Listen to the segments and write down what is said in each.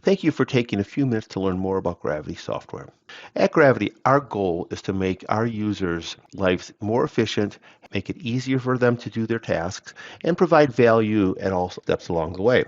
Thank you for taking a few minutes to learn more about Gravity software. At Gravity, our goal is to make our users' lives more efficient, make it easier for them to do their tasks, and provide value at all steps along the way.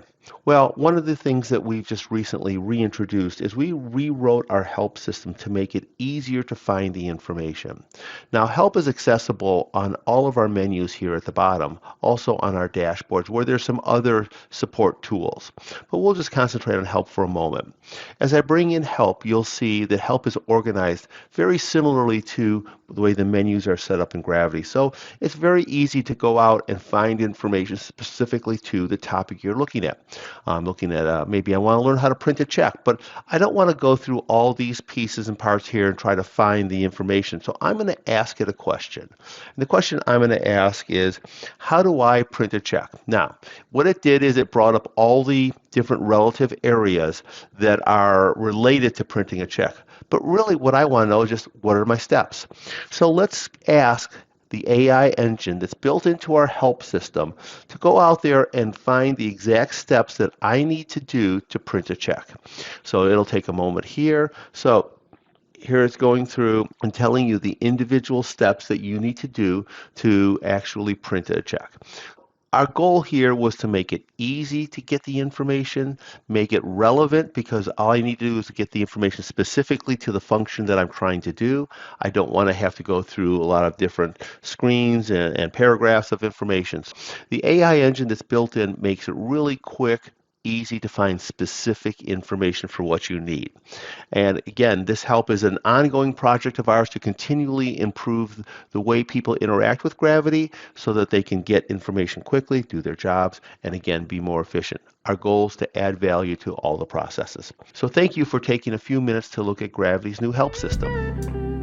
Well, one of the things that we've just recently reintroduced is we rewrote our help system to make it easier to find the information. Now, help is accessible on all of our menus here at the bottom, also on our dashboards where there's some other support tools. But we'll just concentrate on help for a moment. As I bring in help, you'll see that help is organized very similarly to the way the menus are set up in Gravity. So it's very easy to go out and find information specifically to the topic you're looking at. I'm looking at maybe I want to learn how to print a check, but I don't want to go through all these pieces and parts here and try to find the information. So I'm going to ask it a question. And the question I'm going to ask is, how do I print a check? Now, what it did is it brought up all the different relative areas that are related to printing a check. But really what I want to know is just what are my steps? So let's ask the AI engine that's built into our help system to go out there and find the exact steps that I need to do to print a check. So it'll take a moment here. So here it's going through and telling you the individual steps that you need to do to actually print a check. Our goal here was to make it easy to get the information, make it relevant because all I need to do is to get the information specifically to the function that I'm trying to do. I don't want to have to go through a lot of different screens and paragraphs of information. The AI engine that's built in makes it really quick, easy to find specific information for what you need. And again, this help is an ongoing project of ours to continually improve the way people interact with Gravity so that they can get information quickly, do their jobs, and again, be more efficient. Our goal is to add value to all the processes. So thank you for taking a few minutes to look at Gravity's new help system.